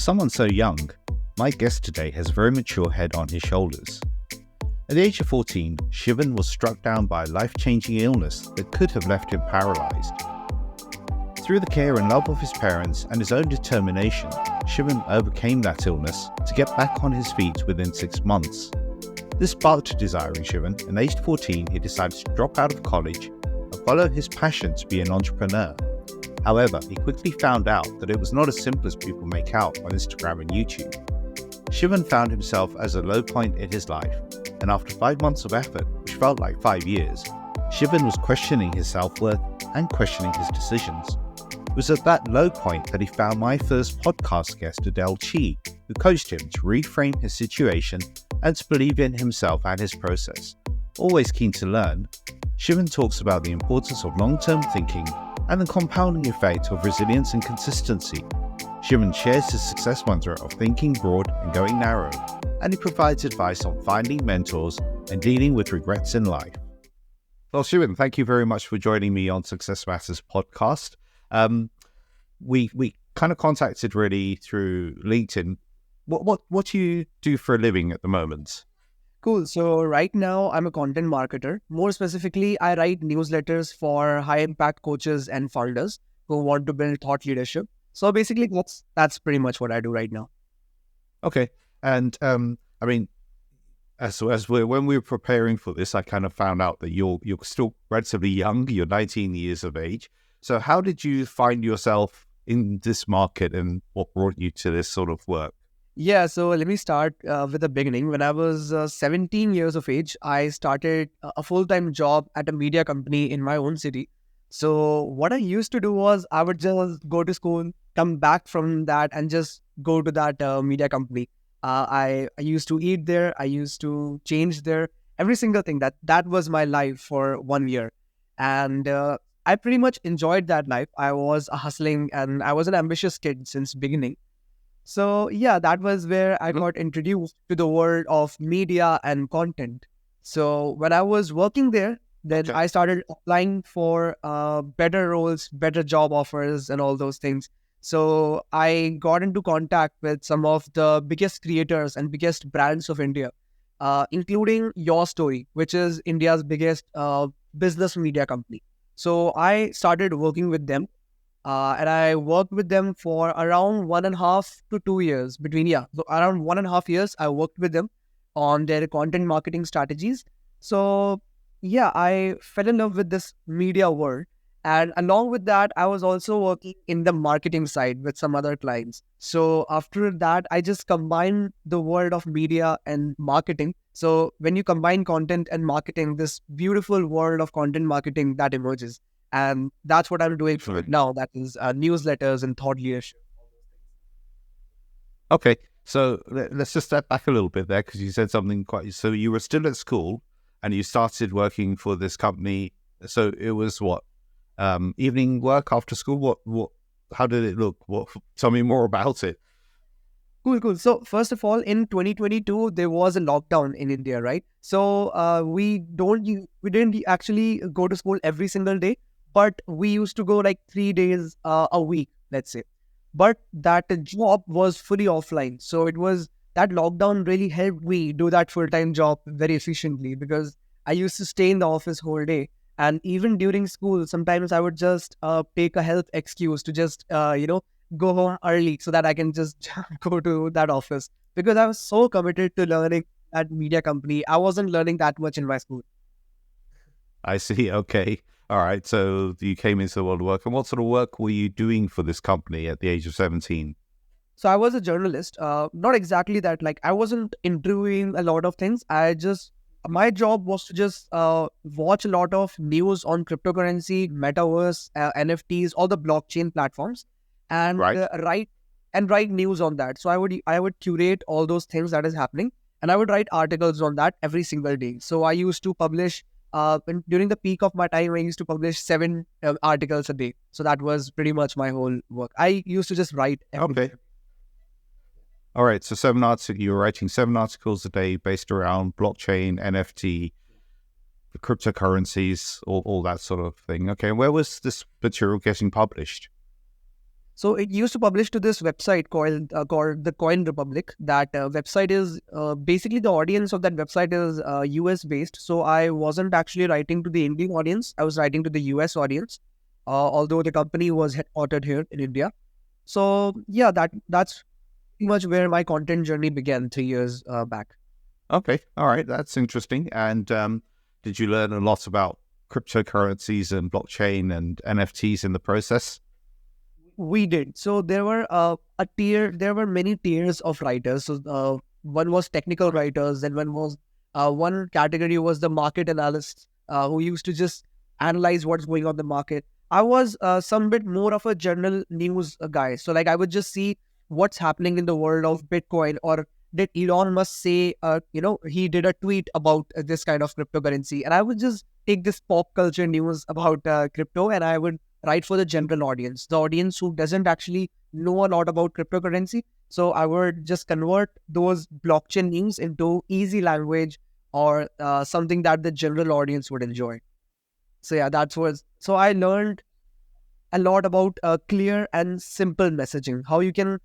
someone so young, my guest today has a very mature head on his shoulders. At the age of 14, Shiven was struck down by a life-changing illness that could have left him paralysed. Through the care and love of his parents and his own determination, Shiven overcame that illness to get back on his feet within 6 months. This sparked a desire in Shiven, and at age 14 he decided to drop out of college and follow his passion to be an entrepreneur. However, he quickly found out that it was not as simple as people make out on Instagram and YouTube. Shiven found himself as a low point in his life, and after 5 months of effort, which felt like 5 years, Shiven was questioning his self-worth and questioning his decisions. It was at that low point that he found my first podcast guest, Adele Chee, who coached him to reframe his situation and to believe in himself and his process. Always keen to learn, Shiven talks about the importance of long-term thinking and the compounding effect of resilience and consistency. Shiven shares his success mantra of thinking broad and going narrow, and he provides advice on finding mentors and dealing with regrets in life. Well, Shiven, thank you very much for joining me on Success Matters podcast. We kind of contacted really through LinkedIn. What do you do for a living at the moment? Cool. So right now I'm a content marketer. More specifically, I write newsletters for high impact coaches and founders who want to build thought leadership. So basically that's pretty much what I do right now. Okay. And I mean, when we were preparing for this, I kind of found out that you're still relatively young. You're 19 years of age. So how did you find yourself in this market, and what brought you to this sort of work? Yeah, so let me start with the beginning. When I was 17 years of age, I started a full-time job at a media company in my own city. So what I used to do was I would just go to school, come back from that and just go to that media company. I used to eat there. I used to change there. Every single thing. That was my life for 1 year. And I pretty much enjoyed that life. I was hustling and I was an ambitious kid since beginning. So yeah, that was where I got introduced to the world of media and content. So when I was working there, then I started applying for better roles, better job offers and all those things. So I got into contact with some of the biggest creators and biggest brands of India, including Your Story, which is India's biggest business media company. So I started working with them. And I worked with them for around 1.5 to 2 years so around 1.5 years, I worked with them on their content marketing strategies. So yeah, I fell in love with this media world. And along with that, I was also working in the marketing side with some other clients. So after that, I just combined the world of media and marketing. So when you combine content and marketing, this beautiful world of content marketing that emerges. And that's what I'm doing for it now. That is newsletters and thought leadership. Okay, so let's just step back a little bit there, because you said something quite... So you were still at school and you started working for this company. So it was what? Evening work after school? What? How did it look? Tell me more about it. Cool. So first of all, in 2022, there was a lockdown in India, right? So we didn't actually go to school every single day. But we used to go like 3 days a week, let's say. But that job was fully offline. So that lockdown really helped me do that full-time job very efficiently, because I used to stay in the office whole day. And even during school, sometimes I would just take a health excuse to just, go home early so that I can just go to that office. Because I was so committed to learning at media company. I wasn't learning that much in my school. I see. Okay. All right. So you came into the world of work. And what sort of work were you doing for this company at the age of 17? So I was a journalist. Not exactly that. Like, I wasn't interviewing a lot of things. My job was to just watch a lot of news on cryptocurrency, metaverse, NFTs, all the blockchain platforms, and write news on that. So I would curate all those things that is happening, and I would write articles on that every single day. So I used to publish. During the peak of my time, I used to publish 7 articles a day. So that was pretty much my whole work. I used to just write every day. All right. So you were writing 7 articles a day based around blockchain, NFT, the cryptocurrencies, all that sort of thing. Okay. Where was this material getting published? So it used to publish to this website called the Coin Republic. That website is basically, the audience of that website is US based. So I wasn't actually writing to the Indian audience. I was writing to the US audience, although the company was headquartered here in India. So yeah, that's pretty much where my content journey began 3 years back. Okay, all right, that's interesting. And did you learn a lot about cryptocurrencies and blockchain and NFTs in the process? We did. So there were a tier. There were many tiers of writers. So one was technical writers, and one category was the market analysts who used to just analyze what's going on in the market. I was some bit more of a general news guy. So like I would just see what's happening in the world of Bitcoin, or did Elon Musk say, he did a tweet about this kind of cryptocurrency, and I would just take this pop culture news about crypto, and I would write for the general audience, the audience who doesn't actually know a lot about cryptocurrency. So I would just convert those blockchain news into easy language, or something that the general audience would enjoy. So yeah, so I learned a lot about clear and simple messaging, how you can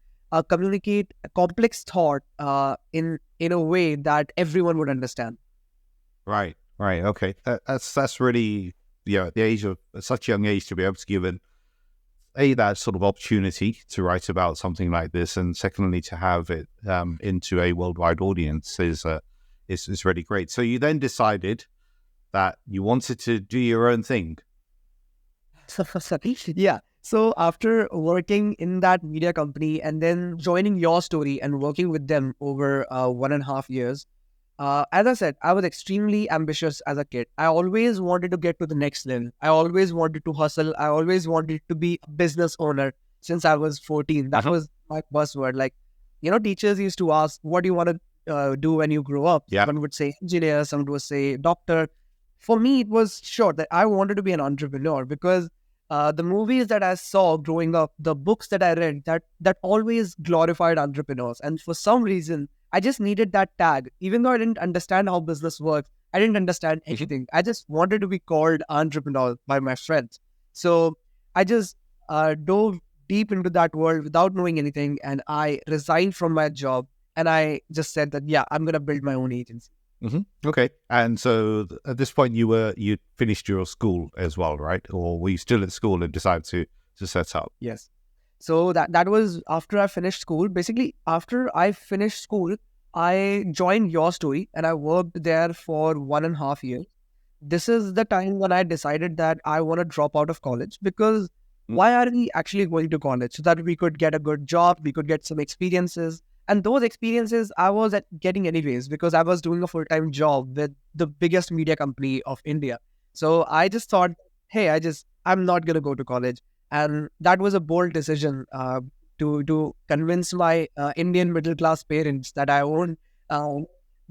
communicate a complex thought in a way that everyone would understand. Right, right, okay. That's really, at the age of at such a young age to be able to give that sort of opportunity to write about something like this, and secondly to have it into a worldwide audience is really great. So you then decided that you wanted to do your own thing. Yeah. So after working in that media company and then joining Your Story and working with them over 1.5 years, as I said, I was extremely ambitious as a kid. I always wanted to get to the next level. I always wanted to hustle. I always wanted to be a business owner since I was 14. That was my buzzword. Like, teachers used to ask, what do you want to do when you grow up? Yeah. Someone would say engineer, someone would say doctor. For me, it was sure that I wanted to be an entrepreneur, because the movies that I saw growing up, the books that I read, that always glorified entrepreneurs. And for some reason, I just needed that tag. Even though I didn't understand how business works, I didn't understand anything. I just wanted to be called entrepreneur by my friends. So I just dove deep into that world without knowing anything, and I resigned from my job. And I just said that, yeah, I'm going to build my own agency. Okay. And so at this point, you finished your school as well, right? Or were you still at school and decided to set up? Yes. So that was after I finished school. Basically, after I finished school, I joined Your Story and I worked there for 1.5 years. This is the time when I decided that I want to drop out of college, because why are we actually going to college? So that we could get a good job, we could get some experiences. And those experiences I was getting anyways, because I was doing a full-time job with the biggest media company of India. So I just thought, hey, I'm not going to go to college. And that was a bold decision to convince my Indian middle-class parents that I won't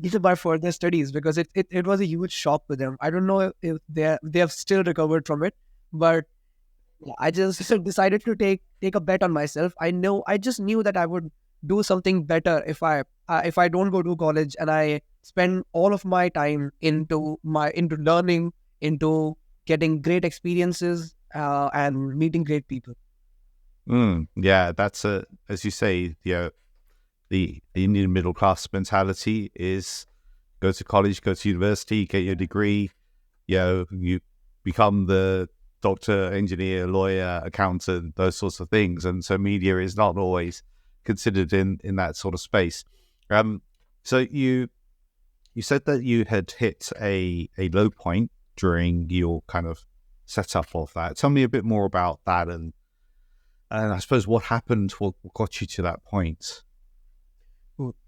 give my further studies, because it was a huge shock to them. I don't know if they have still recovered from it, but I just decided to take a bet on myself. I just knew that I would do something better if I don't go to college and I spend all of my time into learning, into getting great experiences and meeting great people. Yeah, that's as you say, the Indian middle class mentality is go to college, go to university, get your degree. You become the doctor, engineer, lawyer, accountant, those sorts of things. And so media is not always considered in that sort of space. So you said that you had hit a low point during your kind of setup of that. Tell me a bit more about that, and I suppose what happened, what got you to that point.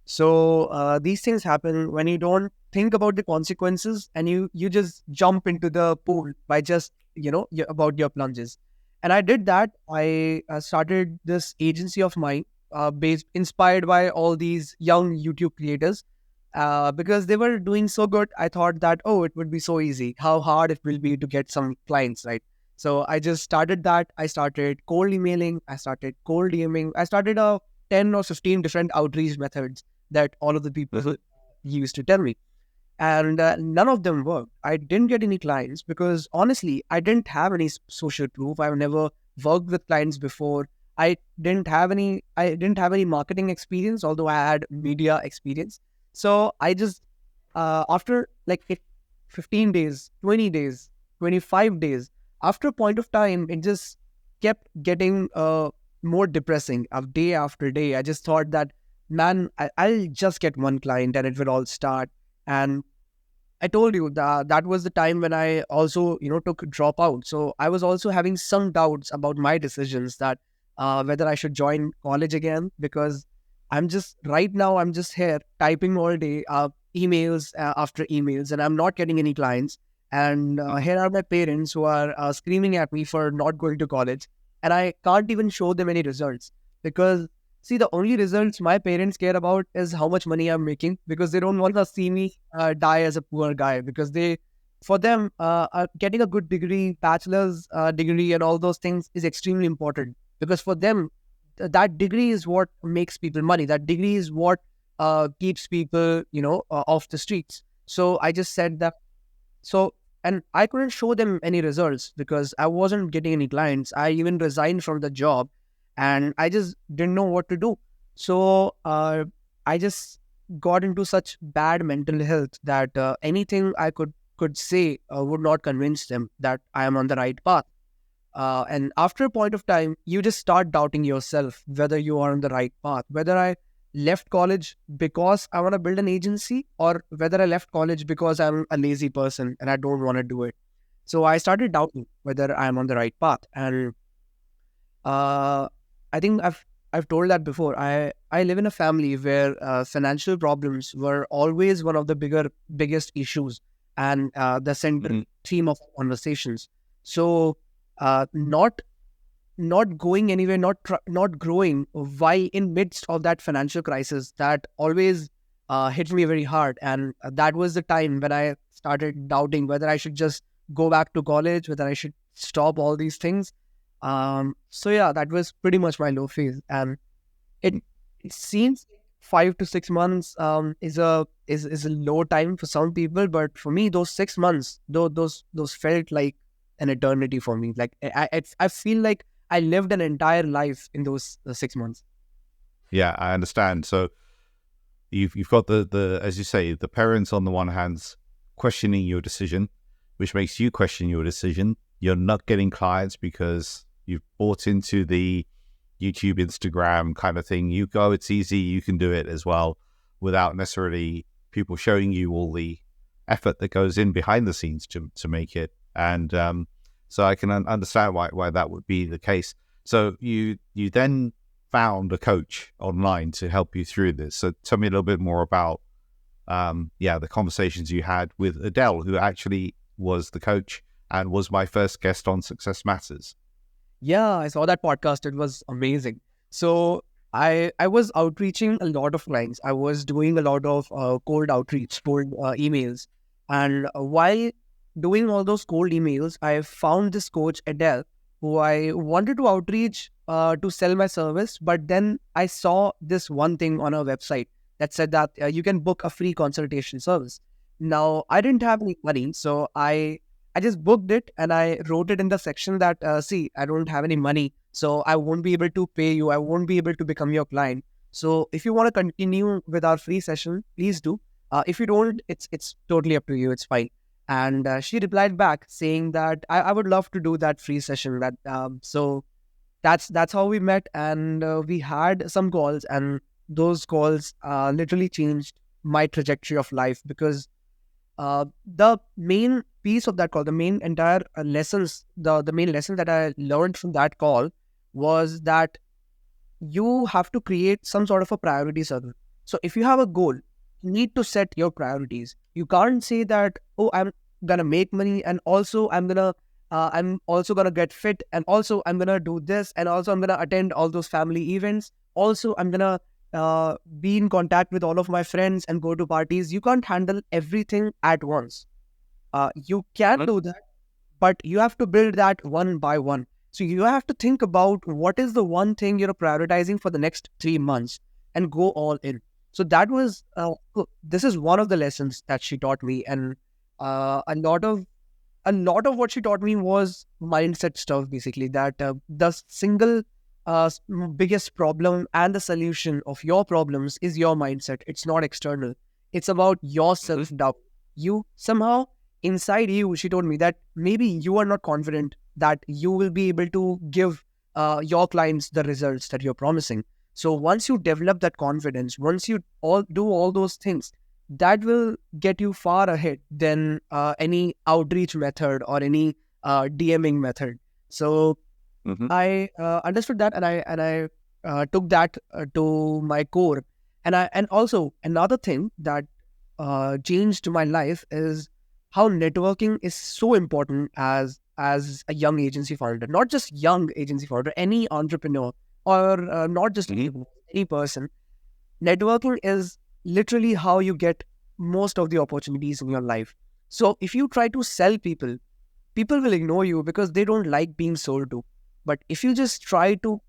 So these things happen when you don't think about the consequences, and you just jump into the pool by just about your plunges. And I did that. I started this agency of mine, inspired by all these young YouTube creators, because they were doing so good. I thought that, oh, it would be so easy. How hard it will be to get some clients, right? So I just started that. I started cold emailing. I started cold DMing. I started 10 or 15 different outreach methods that all of the people used to tell me. And none of them worked. I didn't get any clients because honestly, I didn't have any social proof. I've never worked with clients before. I didn't have any marketing experience, although I had media experience. So I just after like 15 days, 20 days, 25 days, after a point of time, it just kept getting more depressing of day after day. I just thought that, man, I'll just get one client and it will all start. And I told you that that was the time when I also, took dropout. So I was also having some doubts about my decisions, that whether I should join college again, because right now, I'm just here typing all day, emails after emails, and I'm not getting any clients. And here are my parents who are screaming at me for not going to college. And I can't even show them any results, because see, the only results my parents care about is how much money I'm making, because they don't want to see me die as a poor guy. Because for them, getting a good degree, bachelor's degree, and all those things is extremely important. Because for them, that degree is what makes people money. That degree is what keeps people, off the streets. So I just said that. So, and I couldn't show them any results because I wasn't getting any clients. I even resigned from the job, and I just didn't know what to do. So, I just got into such bad mental health that anything I could say would not convince them that I am on the right path. And after a point of time, you just start doubting yourself whether you are on the right path, whether I left college because I want to build an agency, or whether I left college because I'm a lazy person and I don't want to do it. So I started doubting whether I'm on the right path. And uh, I think I've told that before. I live in a family where financial problems were always one of the biggest issues, and the central theme of conversations. So not going anywhere, not growing, while in midst of that financial crisis, that always hit me very hard. And that was the time when I started doubting whether I should just go back to college, whether I should stop all these things. So yeah, that was pretty much my low phase. And it it seems 5 to 6 months is a low time for some people, but for me, those 6 months, those felt like an eternity for me. Like I feel like I lived an entire life in those 6 months. Yeah, I understand. So you've got the as you say, the parents on the one hand questioning your decision, which makes you question your decision. You're not getting clients because you've bought into the YouTube, Instagram kind of thing. You go, it's easy, you can do it as well, without necessarily people showing you all the effort that goes in behind the scenes to make it. And so I can understand why that would be the case. So you then found a coach online to help you through this. So tell me a little bit more about the conversations you had with Adele, who actually was the coach and was my first guest on Success Matters. Yeah, I saw that podcast. It was amazing. So I was outreaching a lot of clients. I was doing a lot of cold outreach, cold emails. And while doing all those cold emails, I found this coach, Adele, who I wanted to outreach to sell my service. But then I saw this one thing on her website that said that you can book a free consultation service. Now, I didn't have any money, so I just booked it, and I wrote it in the section that, see, I don't have any money, so I won't be able to pay you. I won't be able to become your client. So if you want to continue with our free session, please do. If you don't, it's totally up to you. It's fine. And she replied back saying that I would love to do that free session. So that's how we met, and we had some calls, and those calls literally changed my trajectory of life. Because the main piece of that call, the main entire lessons, the main lesson that I learned from that call was that you have to create some sort of a priority circle. So if you have a goal, you need to set your priorities. You can't say that, oh, I'm gonna make money, and also I'm also gonna get fit, and also I'm gonna do this, and also I'm gonna attend all those family events. Also, I'm gonna be in contact with all of my friends and go to parties. You can't handle everything at once. You can do that, but you have to build that one by one. So you have to think about what is the one thing you're prioritizing for the next 3 months, and go all in. So that was this is one of the lessons that she taught me. And a lot of what she taught me was mindset stuff, basically. That the single biggest problem and the solution of your problems is your mindset. It's not external. It's about your self-doubt. You somehow, inside you, she told me that maybe you are not confident that you will be able to give your clients the results that you're promising. So once you develop that confidence, once you all do all those things, that will get you far ahead than any outreach method or any DMing method. So I understood that, and I took that to my core. And also another thing that changed my life is how networking is so important as a young agency founder. Not just young agency founder, any entrepreneur, or not just any person. Networking is literally how you get most of the opportunities in your life. So if you try to sell people, people will ignore you because they don't like being sold to. But if you just try to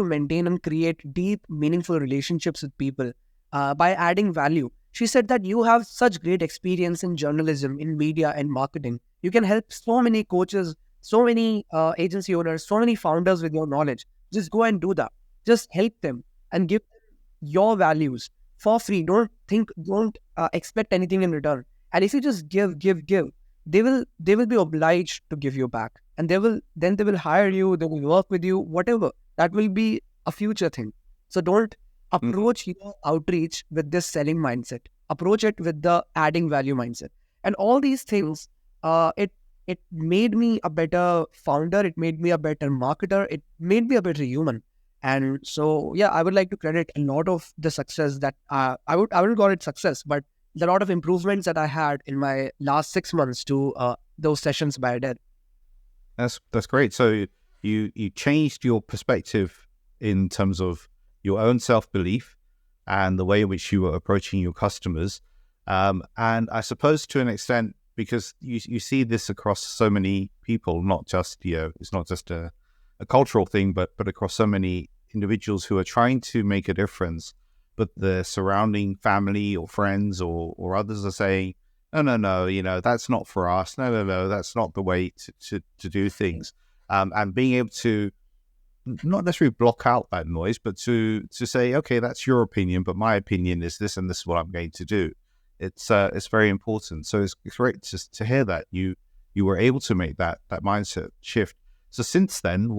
maintain and create deep meaningful relationships with people by adding value. She said that you have such great experience in journalism, in media and marketing. You can help so many coaches, so many agency owners, so many founders with your knowledge. Just go and do that. Just help them and give your values for free. Don't expect anything in return. And if you just give, they will be obliged to give you back, and they will hire you, they will work with you, whatever. That will be a future thing. So don't approach your outreach with this selling mindset. Approach it with the adding value mindset. And all these things, it made me a better founder. It made me a better marketer. It made me a better human. And so, yeah, I would like to credit a lot of the success that I would call it success, but a lot of improvements that I had in my last 6 months to those sessions by Adele. That's great. So you changed your perspective in terms of your own self-belief and the way in which you were approaching your customers. And I suppose to an extent, because you see this across so many people, not just, it's not just a cultural thing, but across so many individuals who are trying to make a difference, but the surrounding family or friends or others are saying, no, that's not for us. No, that's not the way to do things. And being able to not necessarily block out that noise, but to say, okay, that's your opinion, but my opinion is this, and this is what I'm going to do. It's very important. So it's great to hear that you were able to make that mindset shift. So since then,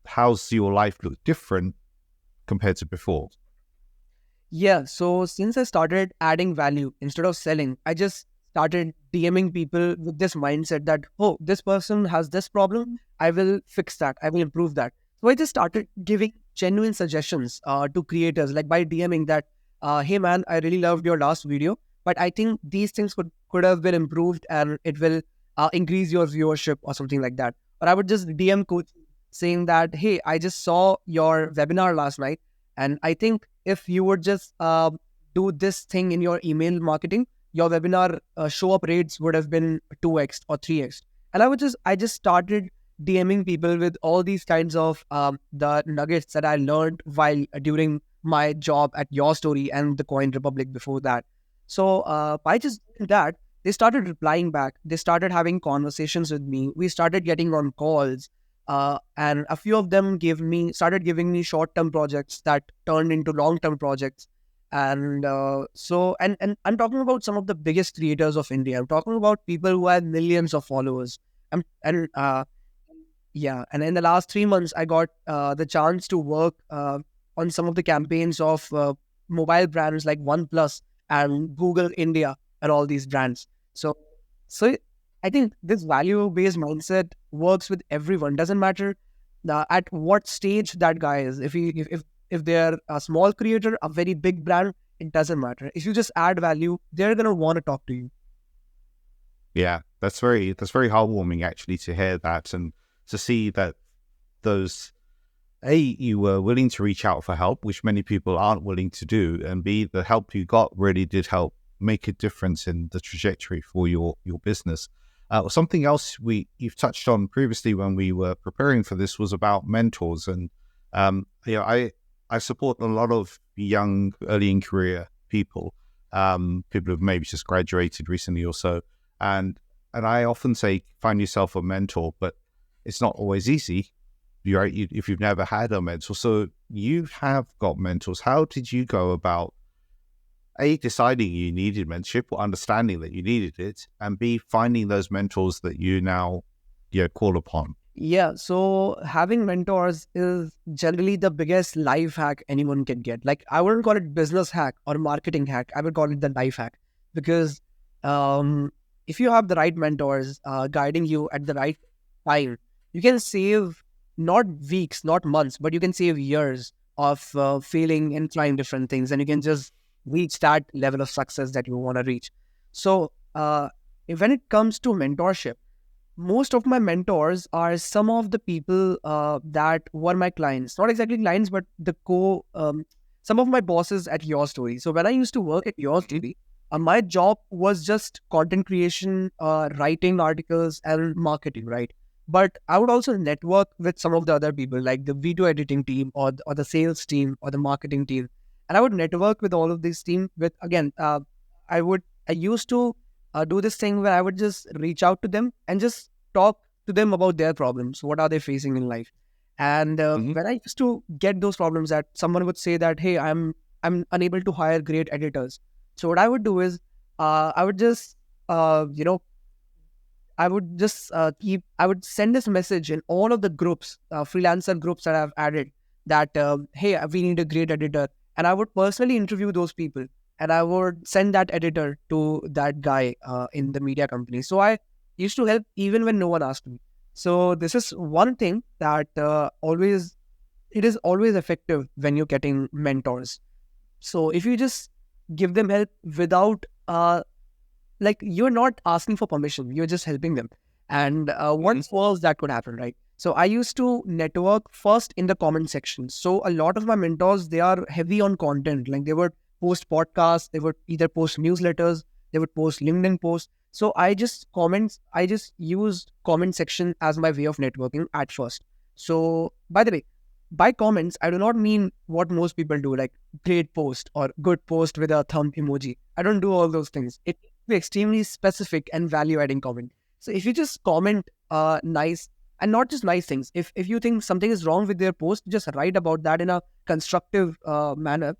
how's your life look different compared to before? Yeah, so since I started adding value instead of selling, I just started DMing people with this mindset that, oh, this person has this problem, I will fix that, I will improve that. So I just started giving genuine suggestions to creators, like by DMing that, hey man, I really loved your last video, but I think these things could have been improved, and it will increase your viewership or something like that. Or I would just DM coach saying that, hey, I just saw your webinar last night, and I think if you would just do this thing in your email marketing, your webinar show up rates would have been 2x or 3x. And I just started DMing people with all these kinds of the nuggets that I learned while during my job at Your Story and the Coin Republic before that. So by just doing that, they started replying back. They started having conversations with me. We started getting on calls. And a few of them started giving me short-term projects that turned into long-term projects. And and I'm talking about some of the biggest creators of India. I'm talking about people who have millions of followers. And in the last 3 months, I got the chance to work on some of the campaigns of mobile brands like OnePlus and Google India and all these brands. So I think this value-based mindset works with everyone. Doesn't matter at what stage that guy is. If they're a small creator, a very big brand, it doesn't matter. If you just add value, they're gonna want to talk to you. Yeah, that's very heartwarming actually to hear that, and to see that you were willing to reach out for help, which many people aren't willing to do, and B, the help you got really did help make a difference in the trajectory for your business. Something else you've touched on previously when we were preparing for this was about mentors, and I support a lot of young, early in career people, people who've maybe just graduated recently or so, and I often say find yourself a mentor, but it's not always easy. if you've never had a mentor. So you have got mentors. How did you go about A, deciding you needed mentorship or understanding that you needed it, and B, finding those mentors that you now call upon? Yeah, so having mentors is generally the biggest life hack anyone can get. Like, I wouldn't call it business hack or marketing hack. I would call it the life hack, because if you have the right mentors guiding you at the right time, you can save not weeks, not months, but you can save years of failing and trying different things, and you can just reach that level of success that you want to reach. So, when it comes to mentorship, most of my mentors are some of the people that were my clients, not exactly clients, but some of my bosses at Your Story. So when I used to work at Your Story, my job was just content creation, writing articles and marketing, right? But I would also network with some of the other people, like the video editing team, or the sales team, or the marketing team. And I would network with all of these team with, again, I used to do this thing where I would just reach out to them and just talk to them about their problems. What are they facing in life? And when I used to get those problems, that someone would say that, hey, I'm unable to hire great editors. So what I would do is, I would just I would send this message in all of the groups, freelancer groups that I've added, that hey, we need a great editor, and I would personally interview those people, and I would send that editor to that guy in the media company. So I used to help even when no one asked me. So this is one thing that it is always effective when you're getting mentors. So if you just give them help without like, you're not asking for permission, you're just helping them. And once was that could happen, right? So I used to network first in the comment section. So a lot of my mentors, they are heavy on content. Like, they would post podcasts, they would either post newsletters, they would post LinkedIn posts. So I just used comment section as my way of networking at first. So, by the way, by comments, I do not mean what most people do, like great post or good post with a thumb emoji. I don't do all those things. It be extremely specific and value adding comment. So if you just comment nice, and not just nice things, if you think something is wrong with their post, just write about that in a constructive manner.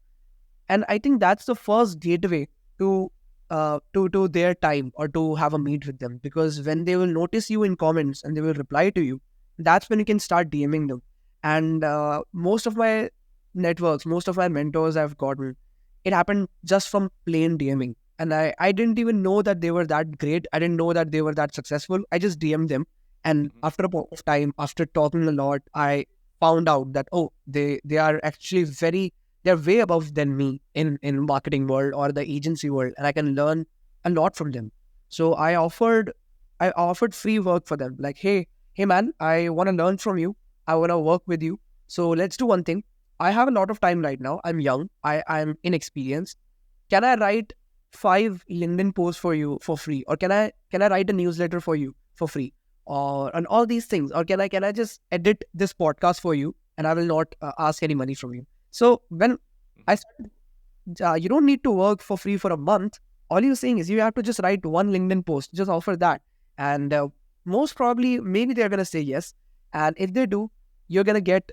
And I think that's the first gateway to their time, or to have a meet with them, because when they will notice you in comments and they will reply to you, that's when you can start DMing them. And most of my networks, most of my mentors I've gotten, it happened just from plain DMing. And I didn't even know that they were that great. I didn't know that they were that successful. I just DM'd them. And after a point of time, after talking a lot, I found out that, oh, they are actually they're way above than me in marketing world or the agency world. And I can learn a lot from them. So I offered free work for them. Like, hey man, I want to learn from you. I want to work with you. So let's do one thing. I have a lot of time right now. I'm young. I'm inexperienced. Can I write 5 LinkedIn posts for you for free? Or can I write a newsletter for you for free? And all these things. Or can I just edit this podcast for you, and I will not ask any money from you? So when I started, you don't need to work for free for a month. All you're saying is you have to just write one LinkedIn post. Just offer that. And most probably, maybe they're going to say yes. And if they do, you're going to get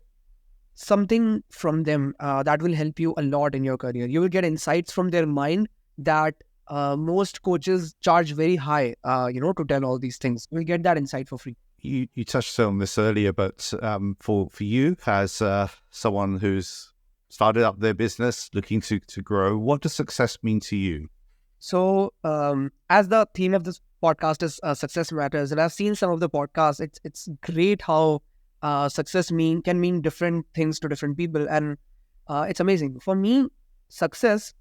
something from them that will help you a lot in your career. You will get insights from their mind that most coaches charge very high, to tell all these things. You'll get that insight for free. You touched on this earlier, but for you, as someone who's started up their business, looking to grow, what does success mean to you? So, as the theme of this podcast is success matters, and I've seen some of the podcasts, it's great how success can mean different things to different people, and it's amazing. For me, success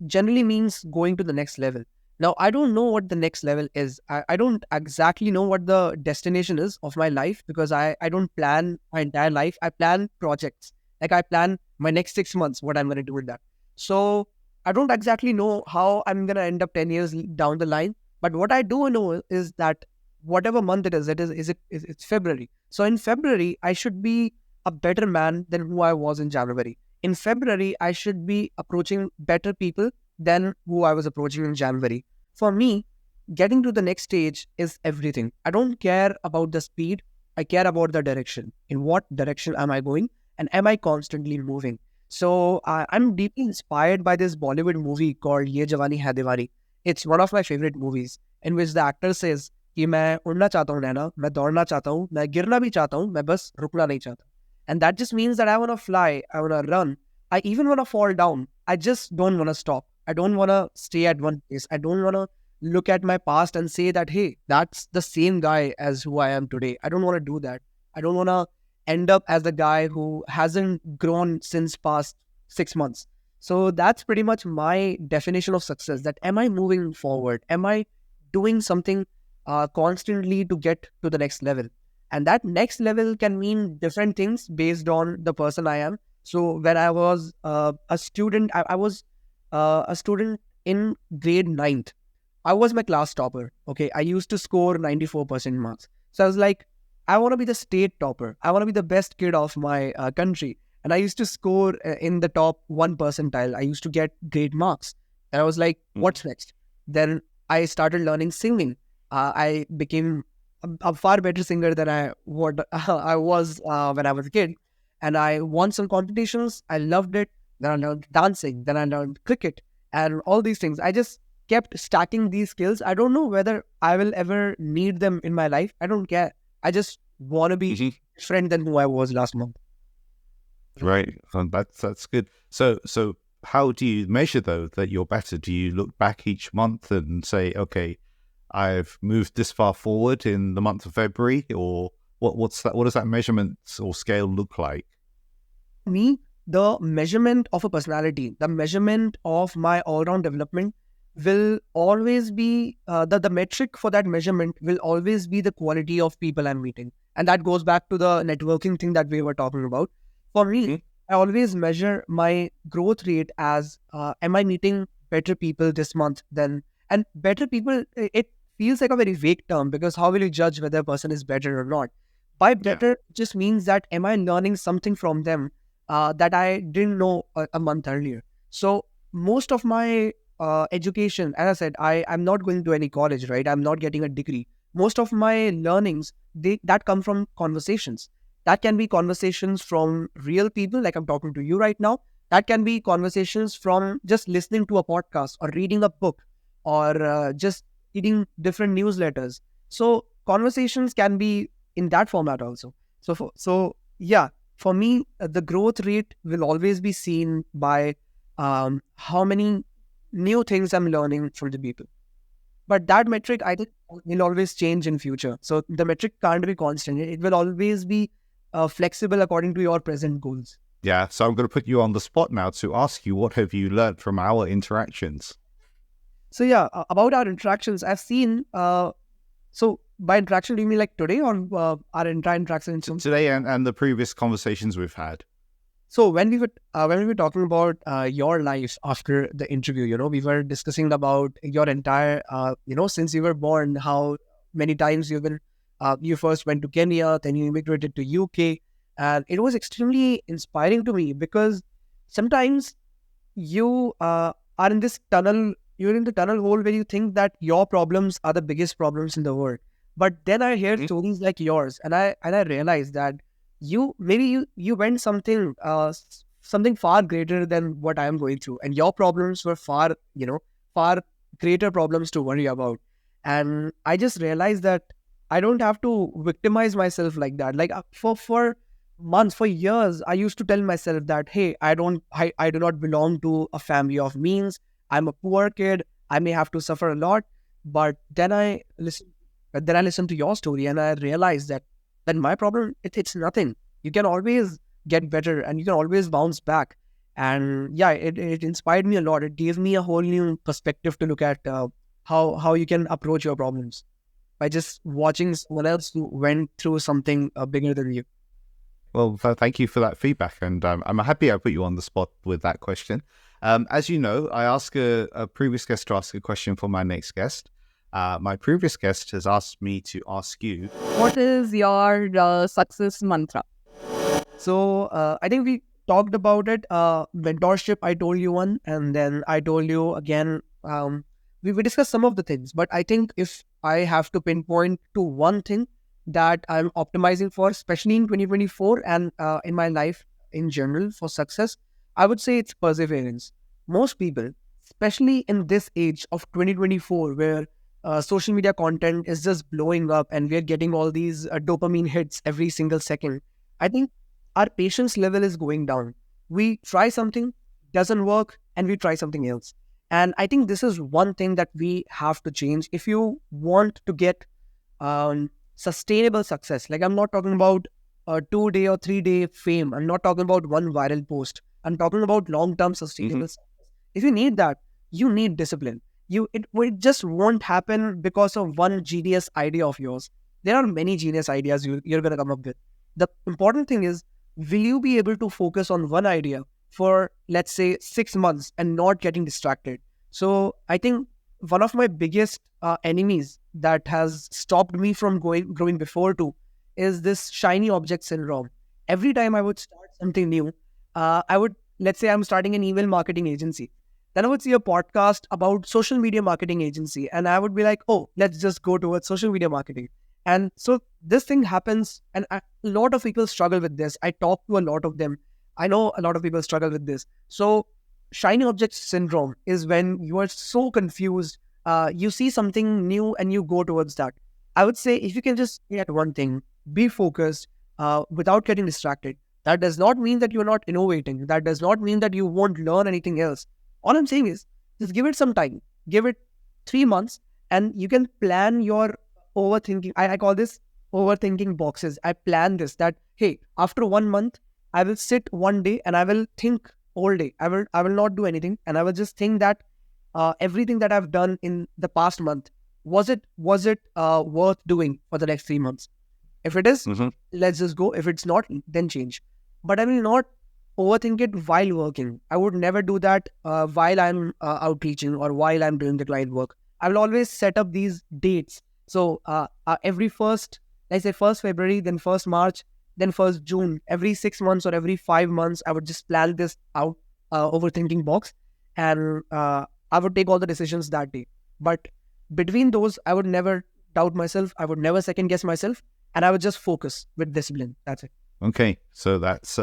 generally means going to the next level. Now, I don't know what the next level is. I don't exactly know what the destination is of my life, because I don't plan my entire life. I plan projects. Like, I plan my next 6 months, what I'm going to do with that. So I don't exactly know how I'm going to end up 10 years down the line. But what I do know is that whatever month it's February. So in February, I should be a better man than who I was in January. In February, I should be approaching better people than who I was approaching in January. For me, getting to the next stage is everything. I don't care about the speed. I care about the direction. In what direction am I going? And am I constantly moving? So I'm deeply inspired by this Bollywood movie called Ye Jawani Hai Diwani. It's one of my favorite movies in which the actor says कि मैं उड़ना चाहता हूँ नैना, मैं दौड़ना चाहता हूँ, मैं गिरना भी चाहता हूँ, मैं बस रुकना नहीं चाहता. And that just means that I want to fly, I want to run, I even want to fall down. I just don't want to stop. I don't want to stay at one place. I don't want to look at my past and say that, hey, that's the same guy as who I am today. I don't want to do that. I don't want to end up as the guy who hasn't grown since past 6 months. So that's pretty much my definition of success. That am I moving forward? Am I doing something constantly to get to the next level? And that next level can mean different things based on the person I am. So when I was a student, I was a student in grade 9th. I was my class topper. Okay, I used to score 94% marks. So I was like, I want to be the state topper. I want to be the best kid of my country. And I used to score in the top 1 percentile. I used to get great marks. And I was like, what's next? Then I started learning singing. I became a far better singer than I was when I was a kid. And I won some competitions. I loved it. Then I learned dancing. Then I learned cricket and all these things. I just kept stacking these skills. I don't know whether I will ever need them in my life. I don't care. I just want to be different than who I was last month. Right. That's good. So how do you measure though that you're better? Do you look back each month and say, okay, I've moved this far forward in the month of February, or what's that? What does that measurement or scale look like? Me, the measurement of a personality, the measurement of my all-round development will always be the metric for that measurement will always be the quality of people I'm meeting. And that goes back to the networking thing that we were talking about. For me, I always measure my growth rate as am I meeting better people this month than, and better people, it feels like a very vague term because how will you judge whether a person is better or not? By better just means that am I learning something from them that I didn't know a month earlier. So most of my education, as I said, I'm not going to any college, right? I'm not getting a degree. Most of my learnings, that come from conversations. That can be conversations from real people, like I'm talking to you right now. That can be conversations from just listening to a podcast or reading a book or just reading different newsletters. So conversations can be in that format also. For me, the growth rate will always be seen by how many new things I'm learning from the people. But that metric, I think, will always change in future. So the metric can't be constant. It will always be flexible according to your present goals. Yeah, so I'm going to put you on the spot now to ask you, what have you learned from our interactions? So yeah, about our interactions, I've seen, so by interaction, do you mean like today or our entire interaction? Today and the previous conversations we've had. So when we were talking about your life after the interview, we were discussing about your entire, since you were born, how many times you've been, you first went to Kenya, then you immigrated to UK, and it was extremely inspiring to me because sometimes you are in this tunnel, you're in the tunnel hole where you think that your problems are the biggest problems in the world. But then I hear stories like yours, and I realize that you went something far greater than what I am going through, and your problems were far greater problems to worry about. And I just realized that I don't have to victimize myself like that. Like for months, for years, I used to tell myself that, hey, I do not belong to a family of means. I'm a poor kid. I may have to suffer a lot. But then I listened to your story and I realized that my problem, it's nothing. You can always get better and you can always bounce back. And yeah, it inspired me a lot. It gave me a whole new perspective to look at how you can approach your problems by just watching someone else who went through something bigger than you. Well, thank you for that feedback. And I'm happy I put you on the spot with that question. As you know, I ask a previous guest to ask a question for my next guest. My previous guest has asked me to ask you, what is your success mantra? So I think we talked about it. Mentorship, I told you one, and then I told you again. We discussed some of the things, but I think if I have to pinpoint to one thing, that I'm optimizing for, especially in 2024 and in my life in general for success, I would say it's perseverance. Most people, especially in this age of 2024, where social media content is just blowing up and we're getting all these dopamine hits every single second, I think our patience level is going down. We try something, doesn't work, and we try something else. And I think this is one thing that we have to change if you want to get sustainable success. Like, I'm not talking about a 2 day or 3 day fame. I'm not talking about one viral post. I'm talking about long-term sustainable success. If you need that, you need discipline. It just won't happen because of one genius idea of yours. There are many genius ideas you're going to come up with. The important thing is, will you be able to focus on one idea for, let's say, 6 months and not getting distracted? So I think one of my biggest enemies that has stopped me from growing before too is this shiny object syndrome. Every time I would start something new, let's say I'm starting an email marketing agency. Then I would see a podcast about social media marketing agency, and I would be like, oh, let's just go towards social media marketing. And so this thing happens, and a lot of people struggle with this. I talk to a lot of them. I know a lot of people struggle with this. So shiny object syndrome is when you are so confused. You see something new and you go towards that. I would say if you can just get one thing, be focused without getting distracted. That does not mean that you're not innovating. That does not mean that you won't learn anything else. All I'm saying is just give it some time. Give it 3 months and you can plan your overthinking. I call this overthinking boxes. I plan this that, hey, after 1 month, I will sit one day and I will think all day. I will not do anything and I will just think that everything that I've done in the past month, was it worth doing for the next 3 months? If it is, let's just go. If it's not, then change. But I will not overthink it while working. I would never do that while I'm outreaching or while I'm doing the client work. I will always set up these dates. So every let's say 1st February, then 1st March, then 1st June, every 6 months or every 5 months, I would just plan this out, overthinking box, and I would take all the decisions that day. But between those, I would never doubt myself. I would never second guess myself, and I would just focus with discipline. That's it. Okay, so that's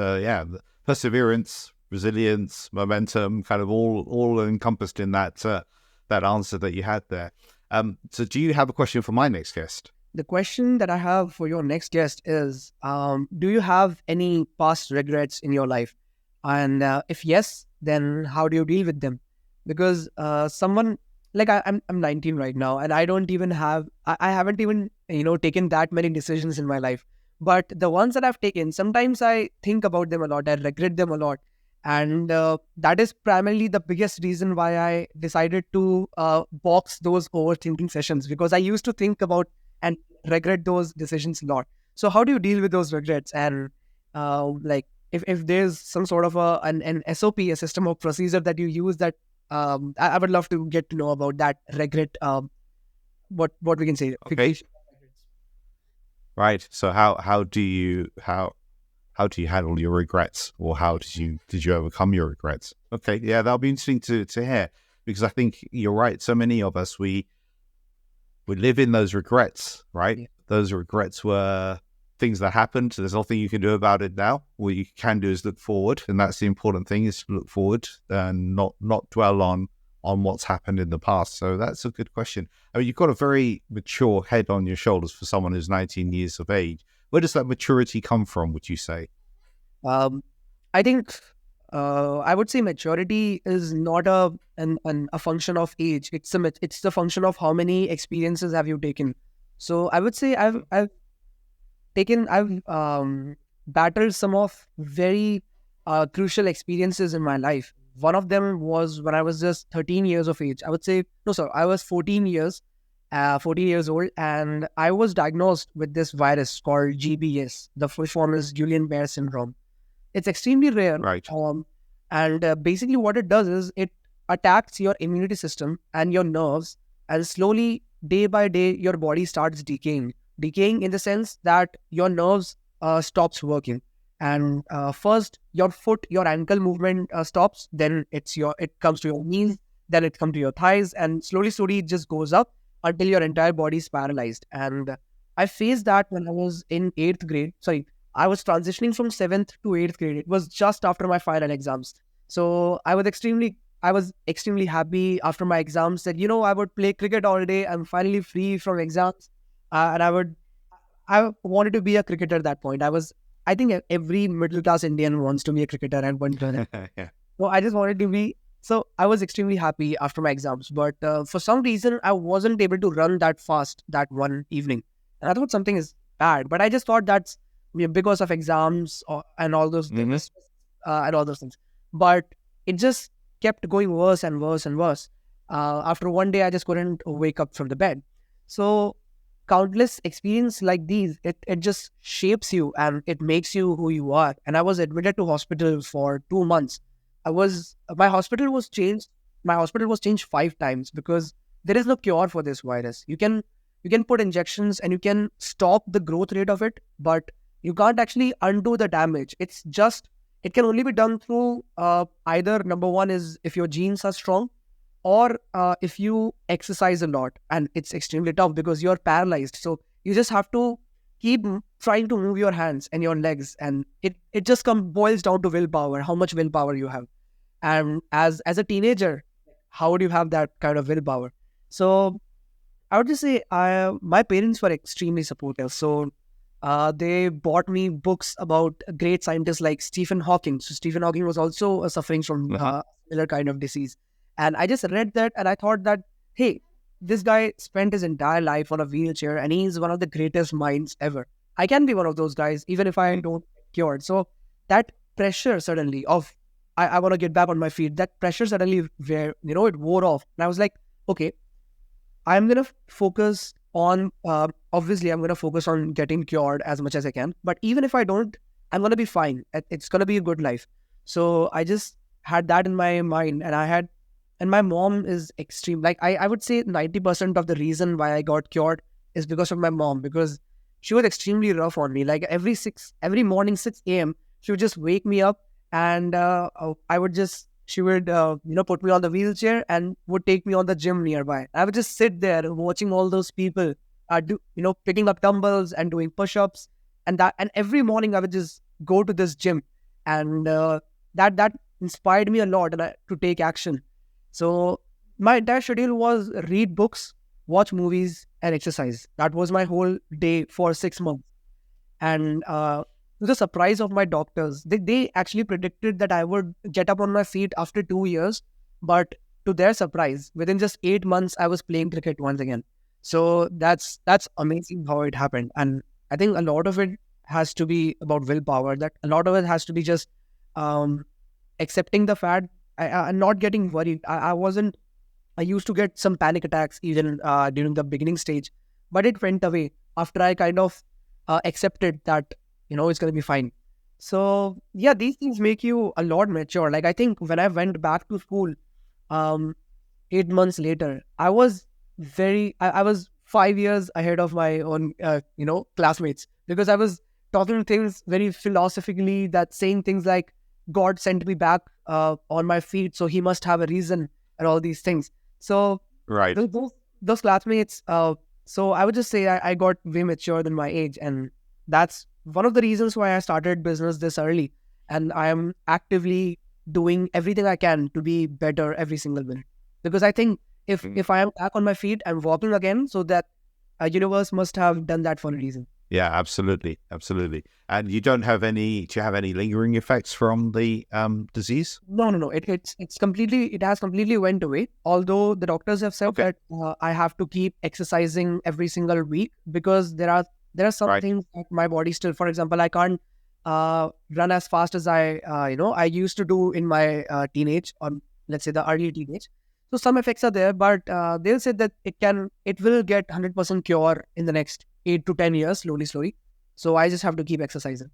perseverance, resilience, momentum, kind of all encompassed in that answer that you had there. So do you have a question for my next guest? The question that I have for your next guest is, do you have any past regrets in your life? And if yes, then how do you deal with them? Because someone like I'm 19 right now, and I don't even have, I haven't even, taken that many decisions in my life. But the ones that I've taken, sometimes I think about them a lot. I regret them a lot. And that is primarily the biggest reason why I decided to box those overthinking sessions, because I used to think about and regret those decisions a lot. So how do you deal with those regrets? And like if there's some sort of an SOP, a system of procedure that you use, that I would love to get to know about that regret. What we can say. Okay. Right. So how do you handle your regrets, or how did you overcome your regrets? Okay. Yeah, that'll be interesting to hear, because I think you're right. So many of us, we live in those regrets, right? Yeah. Those regrets were things that happened. There's nothing you can do about it now. What you can do is look forward, and that's the important thing, is to look forward and not dwell on what's happened in the past. So that's a good question. I mean, you've got a very mature head on your shoulders for someone who's 19 years of age. Where does that maturity come from, would you say? I think I would say maturity is not a function of age. It's the function of how many experiences have you taken. So I would say I've battled some of very crucial experiences in my life. One of them was when I was just 13 years of age. I would say, no, sir, I was 14 years old, and I was diagnosed with this virus called GBS. The full form is Guillain-Barré syndrome. It's extremely rare. Right. And basically what it does is it attacks your immunity system and your nerves, and slowly, day by day, your body starts decaying. Decaying in the sense that your nerves stops working. And first, your foot, your ankle movement stops. Then it comes to your knees. Then it comes to your thighs, and slowly, it just goes up until your entire body is paralyzed. And I faced that when I was in 8th grade. Sorry, I was transitioning from 7th to 8th grade. It was just after my final exams. So I was extremely happy after my exams that, I would play cricket all day. I'm finally free from exams. And I wanted to be a cricketer at that point. I think every middle class Indian wants to be a cricketer at one point. Yeah. So I just wanted to be. So I was extremely happy after my exams, but for some reason I wasn't able to run that fast that one evening, and I thought something is bad. But I just thought that's because of exams and all those things, and all those things. But it just kept going worse and worse and worse. After one day, I just couldn't wake up from the bed. So countless experience like these, it just shapes you and it makes you who you are. And I was admitted to hospital for 2 months. My hospital was changed. My hospital was changed 5 times because there is no cure for this virus. You can put injections and you can stop the growth rate of it, but you can't actually undo the damage. It can only be done through either number one is if your genes are strong, or if you exercise a lot, and it's extremely tough because you're paralyzed. So you just have to keep trying to move your hands and your legs, and it just boils down to willpower, how much willpower you have. And as a teenager, how would you have that kind of willpower? So I would just say my parents were extremely supportive. So they bought me books about great scientists like Stephen Hawking. So Stephen Hawking was also suffering from similar kind of disease. And I just read that and I thought that, hey, this guy spent his entire life on a wheelchair and he's one of the greatest minds ever. I can be one of those guys, even if I don't get cured. So that pressure suddenly of, I want to get back on my feet, that pressure suddenly, it wore off. And I was like, okay, I'm going to focus on, obviously, I'm going to focus on getting cured as much as I can. But even if I don't, I'm going to be fine. It's going to be a good life. So I just had that in my mind. And my mom is extreme. Like, I would say 90% of the reason why I got cured is because of my mom, because she was extremely rough on me. Like, every morning, 6 a.m., she would just wake me up and she would put me on the wheelchair and would take me on the gym nearby. I would just sit there watching all those people picking up dumbbells and doing push-ups, and every morning I would just go to this gym, and that inspired me a lot to take action. So my entire schedule was read books, watch movies, and exercise. That was my whole day for 6 months. And to the surprise of my doctors, they actually predicted that I would get up on my feet after 2 years. But to their surprise, within just 8 months, I was playing cricket once again. So that's amazing how it happened. And I think a lot of it has to be about willpower. That a lot of it has to be just accepting the fact and not getting worried. I used to get some panic attacks even during the beginning stage, but it went away after I kind of accepted that, it's going to be fine. So yeah, these things make you a lot mature. Like, I think when I went back to school 8 months later, I was I was 5 years ahead of my own, classmates, because I was talking things very philosophically, that saying things like, God sent me back on my feet, so he must have a reason, and all these things. So Right. those classmates, so I would just say I got way mature than my age, and that's one of the reasons why I started business this early, and I am actively doing everything I can to be better every single minute. Because I think if I am back on my feet, I'm walking again, so that a universe must have done that for a reason. Yeah, absolutely. Absolutely. And do you have any lingering effects from the disease? No. It has completely went away. Although the doctors have said that I have to keep exercising every single week, because there are some things that my body still, for example, I can't run as fast as I used to do in my teenage, or let's say the early teenage. So some effects are there, but they'll say that it will get 100% cure in the next 8 to 10 years, slowly. So I just have to keep exercising.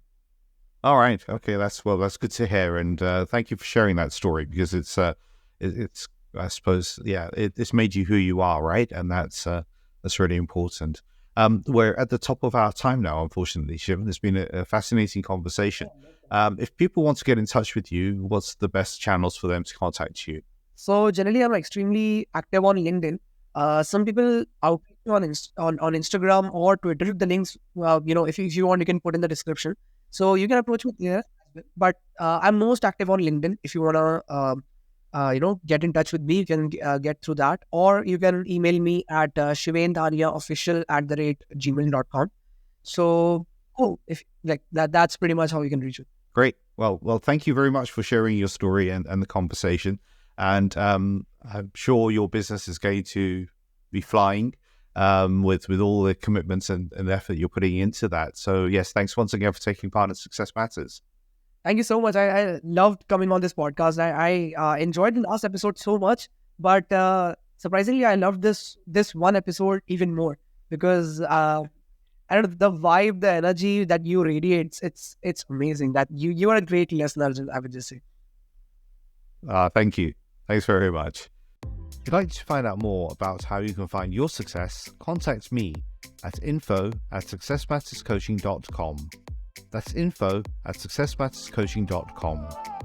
All right. Okay. That's good to hear. And thank you for sharing that story, because it's I suppose, it's made you who you are. Right. And that's really important. We're at the top of our time now, unfortunately, Shivan. It's been a fascinating conversation. If people want to get in touch with you, what's the best channels for them to contact you? So generally, I'm extremely active on LinkedIn. Some people outreach on Instagram or Twitter. The links, if you want, you can put in the description. So you can approach me there. But I'm most active on LinkedIn. If you wanna, get in touch with me, you can get through that, or you can email me at shivendhaniaofficial@gmail.com. So cool. If like that, that's pretty much how you can reach it. Great. Well, thank you very much for sharing your story and the conversation. And I'm sure your business is going to be flying with all the commitments and effort you're putting into that. So yes, thanks once again for taking part in Success Matters. Thank you so much. I loved coming on this podcast. I enjoyed the last episode so much, but surprisingly, I loved this one episode even more because I don't know, the vibe, the energy that you radiate. It's amazing. That you are a great listener, I would just say. Thank you. Thanks very much. If you'd like to find out more about how you can find your success, contact me at info@successmatterscoaching.com. That's info@successmatterscoaching.com.